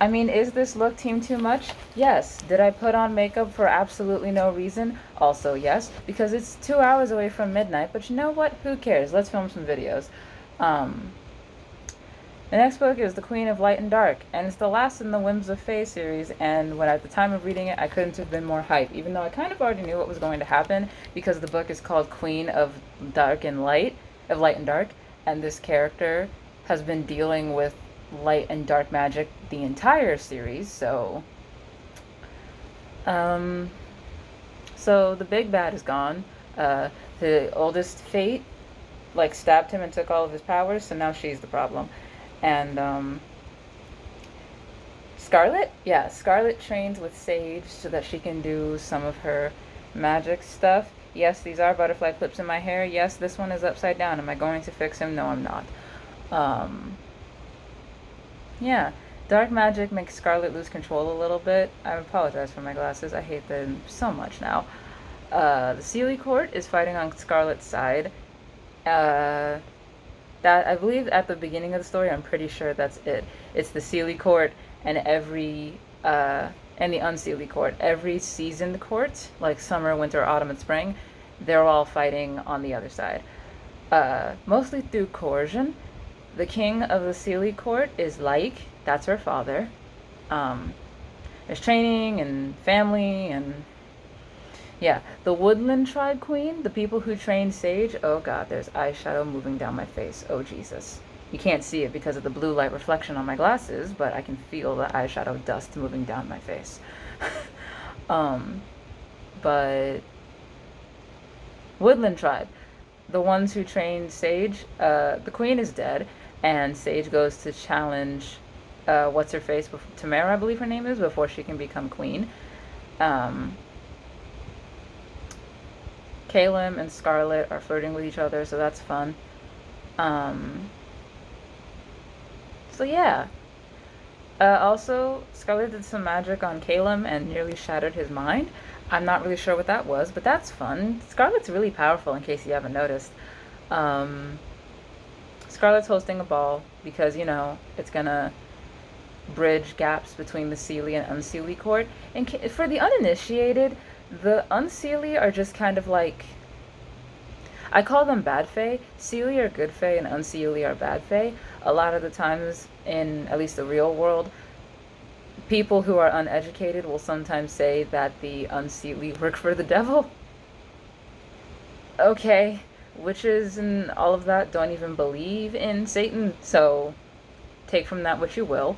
I mean, is this look team too much? Yes. Did I put on makeup for absolutely no reason? Also yes, because it's 2 hours away from midnight, but you know what? Who cares? Let's film some videos. Um, the next book is The Queen of Light and Dark, and it's the last in the Whims of Fae series, and when at the time of reading it, I couldn't have been more hyped, even though I kind of already knew what was going to happen, because the book is called Queen of Dark and Light, of Light and Dark, and this character has been dealing with light and dark magic the entire series, um, so the big bad is gone. The oldest Fate, like, stabbed him and took all of his powers, so now she's the problem. And, Scarlet? Yeah, Scarlet trains with Sage so that she can do some of her magic stuff. Yes, these are butterfly clips in my hair. Yes, this one is upside down. Am I going to fix him? No, I'm not. Yeah. Dark magic makes Scarlet lose control a little bit. I apologize for my glasses. I hate them so much now. The Sealy Court is fighting on Scarlet's side. That, I believe at the beginning of the story, I'm pretty sure that's it. It's the Sealy Court and and the Unsealy Court. Every seasoned court, like summer, winter, autumn, and spring, they're all fighting on the other side. Mostly through coercion. The king of the Sealy Court is Like, that's her father. There's training and family and yeah. The Woodland Tribe Queen, the people who train Sage. Oh god, there's eyeshadow moving down my face. Oh Jesus. You can't see it because of the blue light reflection on my glasses, but I can feel the eyeshadow dust moving down my face. But Woodland Tribe, the ones who trained Sage, the queen is dead, and Sage goes to challenge what's her face, Tamara, I believe her name is, before she can become queen. Caleb and Scarlet are flirting with each other, so that's fun. So yeah. Also, Scarlet did some magic on Caleb and nearly shattered his mind. I'm not really sure what that was, but that's fun. Scarlet's really powerful, in case you haven't noticed. Scarlet's hosting a ball because, you know, it's gonna bridge gaps between the Sealy and Unsealy court. And for the uninitiated, the Unsealy are just kind of like, I call them bad fae. Sealy are good fae and Unsealy are bad fae. A lot of the times, in at least the real world, people who are uneducated will sometimes say that the Unsealy work for the devil. Okay, witches and all of that don't even believe in Satan, so take from that what you will.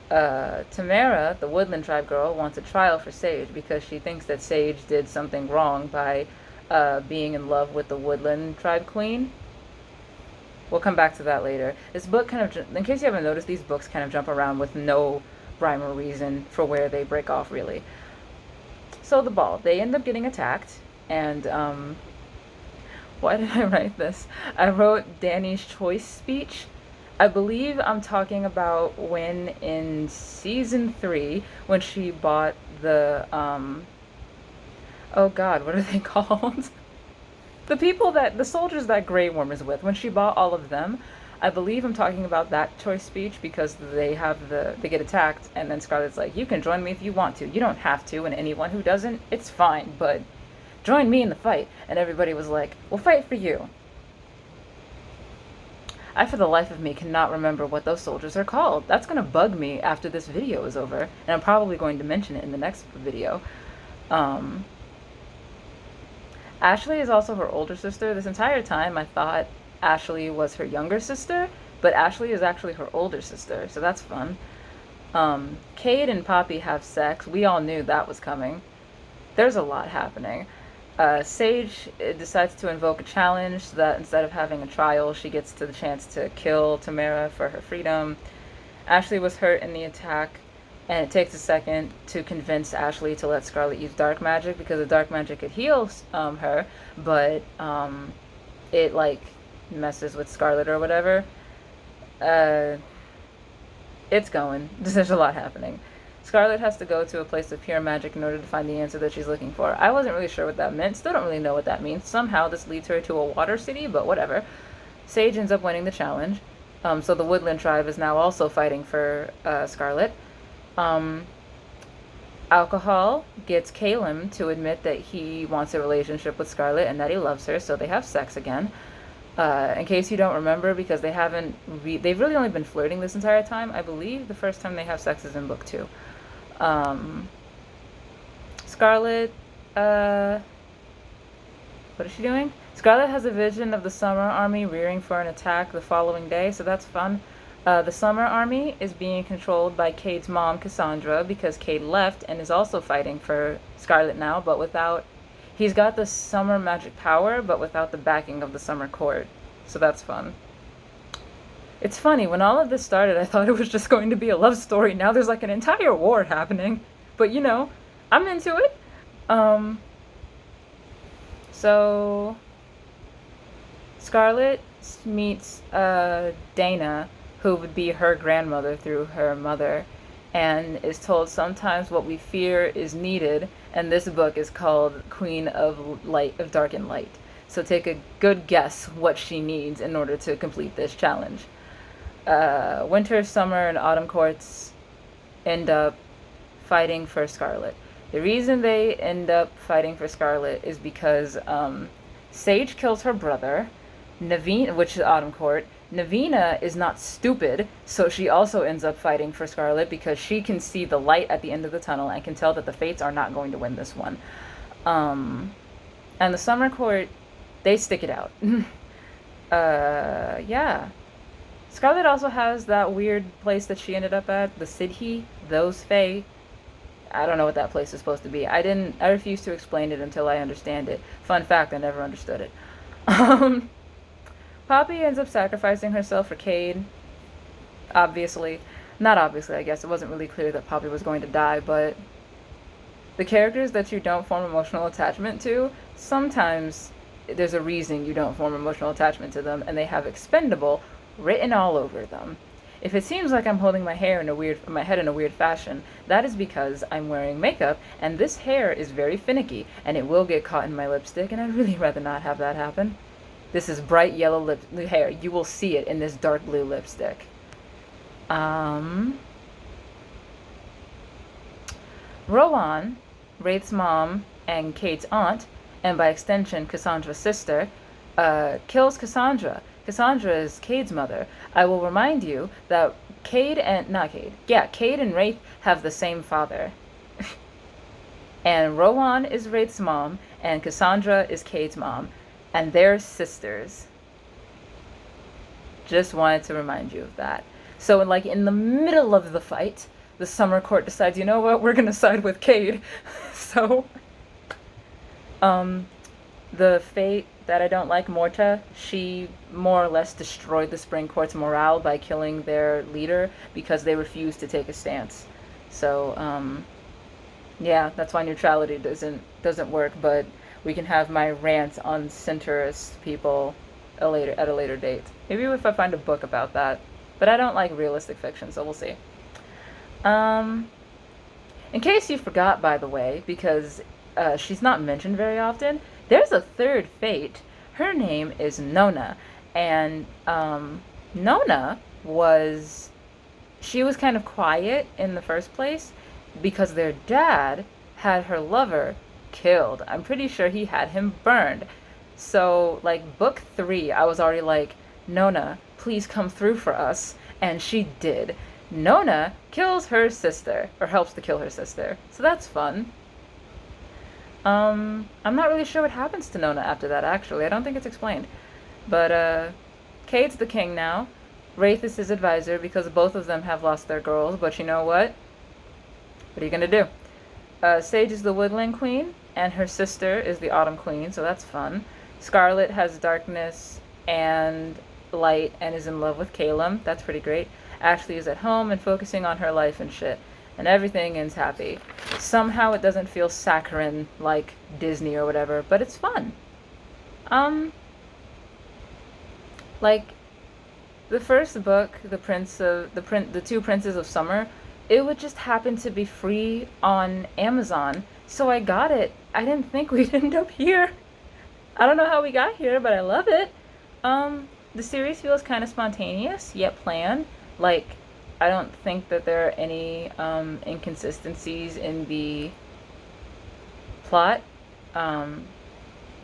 Tamara, the Woodland Tribe girl, wants a trial for Sage because she thinks that Sage did something wrong by being in love with the Woodland Tribe Queen. We'll come back to that later. This book kind of, in case you haven't noticed, these books kind of jump around with no rhyme or reason for where they break off, really. So the ball, they end up getting attacked, and why did I write this? I wrote Dany's choice speech. I believe I'm talking about when in season 3, when she bought the, oh god, what are they called? The soldiers that Grey Worm is with, when she bought all of them, I believe I'm talking about that choice speech because they get attacked, and then Scarlet's like, you can join me if you want to. You don't have to, and anyone who doesn't, it's fine, but join me in the fight. And everybody was like, we'll fight for you. I, for the life of me, cannot remember what those soldiers are called. That's going to bug me after this video is over, and I'm probably going to mention it in the next video. Ashley is also her older sister. This entire time I thought Ashley was her younger sister, but Ashley is actually her older sister, so that's fun. Cade and Poppy have sex. We all knew that was coming. There's a lot happening. Sage decides to invoke a challenge so that instead of having a trial, she gets the chance to kill Tamara for her freedom. Ashley was hurt in the attack, and it takes a second to convince Ashley to let Scarlet use dark magic because the dark magic could heal her, but it like messes with Scarlet or whatever. It's going. There's a lot happening. Scarlet has to go to a place of pure magic in order to find the answer that she's looking for. I wasn't really sure what that meant. Still don't really know what that means. Somehow this leads her to a water city, but whatever. Sage ends up winning the challenge. So the Woodland Tribe is now also fighting for Scarlet. Um, Alcohol gets Caleb to admit that he wants a relationship with Scarlet and that he loves her, so they have sex again. In case you don't remember, because they've really only been flirting this entire time. I believe the first time they have sex is in book 2. Scarlet, what is she doing? Scarlet has a vision of the Summer Army rearing for an attack the following day, so that's fun. The Summer Army is being controlled by Cade's mom, Cassandra, because Cade left and is also fighting for Scarlet now, but without... He's got the summer magic power, but without the backing of the Summer Court. So that's fun. It's funny, when all of this started, I thought it was just going to be a love story. Now there's like an entire war happening. But you know, I'm into it. So... Scarlet meets Dana, who would be her grandmother through her mother, and is told sometimes what we fear is needed, and this book is called Queen of Dark and Light. So take a good guess what she needs in order to complete this challenge. Winter, summer, and autumn courts end up fighting for Scarlet. The reason they end up fighting for Scarlet is because Sage kills her brother, Naveen, which is Autumn Court. Navina is not stupid, so she also ends up fighting for Scarlet because she can see the light at the end of the tunnel and can tell that the Fates are not going to win this one. And the Summer Court, they stick it out. Yeah. Scarlet also has that weird place that she ended up at, the Sidhi, those Fae. I don't know what that place is supposed to be. I refuse to explain it until I understand it. Fun fact, I never understood it. Poppy ends up sacrificing herself for Cade. Obviously. Not obviously, I guess. It wasn't really clear that Poppy was going to die, but the characters that you don't form emotional attachment to, sometimes there's a reason you don't form emotional attachment to them, and they have expendable written all over them. If it seems like I'm holding my head in a weird fashion, that is because I'm wearing makeup, and this hair is very finicky, and it will get caught in my lipstick, and I'd really rather not have that happen. This is bright yellow hair. You will see it in this dark blue lipstick. Rowan, Wraith's mom and Cade's aunt, and by extension Cassandra's sister, kills Cassandra. Cassandra is Cade's mother. I will remind you that Cade and Wraith have the same father. And Rowan is Wraith's mom, and Cassandra is Cade's mom. And they're sisters. Just wanted to remind you of that. So in the middle of the fight, the Summer Court decides, you know what, we're gonna side with Cade. So, the Fate that I don't like, Morta, she more or less destroyed the Spring Court's morale by killing their leader because they refused to take a stance. So, yeah, that's why neutrality doesn't work, but we can have my rant on centrist people at a later date. Maybe if I find a book about that. But I don't like realistic fiction, so we'll see. In case you forgot, by the way, because she's not mentioned very often, there's a third Fate. Her name is Nona. And Nona was kind of quiet in the first place because their dad had her lover killed. I'm pretty sure he had him burned. So, book 3, I was already like, Nona, please come through for us. And she did. Nona kills her sister, or helps to kill her sister. So that's fun. I'm not really sure what happens to Nona after that, actually. I don't think it's explained. But, Cade's the king now. Wraith is his advisor because both of them have lost their girls, but you know what? What are you gonna do? Sage is the Woodland Queen, and her sister is the Autumn Queen, so that's fun. Scarlet has darkness and light and is in love with Caleb. That's pretty great. Ashley is at home and focusing on her life and shit. And everything ends happy. Somehow it doesn't feel saccharine like Disney or whatever, but it's fun. The first book, the Two Princes of Summer, it would just happen to be free on Amazon, so I got it. I didn't think we'd end up here. I don't know how we got here, but I love it. The series feels kind of spontaneous, yet planned. I don't think that there are any inconsistencies in the plot. Um,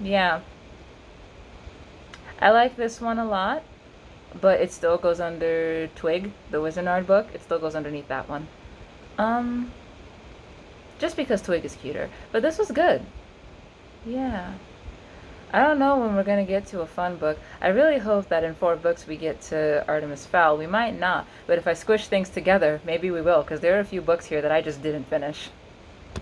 yeah, I like this one a lot, but it still goes under Twig, the Wizardnard book. It still goes underneath that one. Um, just because Twig is cuter. But this was good. Yeah. I don't know when we're gonna get to a fun book. I really hope that in 4 books we get to Artemis Fowl. We might not, but if I squish things together, maybe we will, because there are a few books here that I just didn't finish.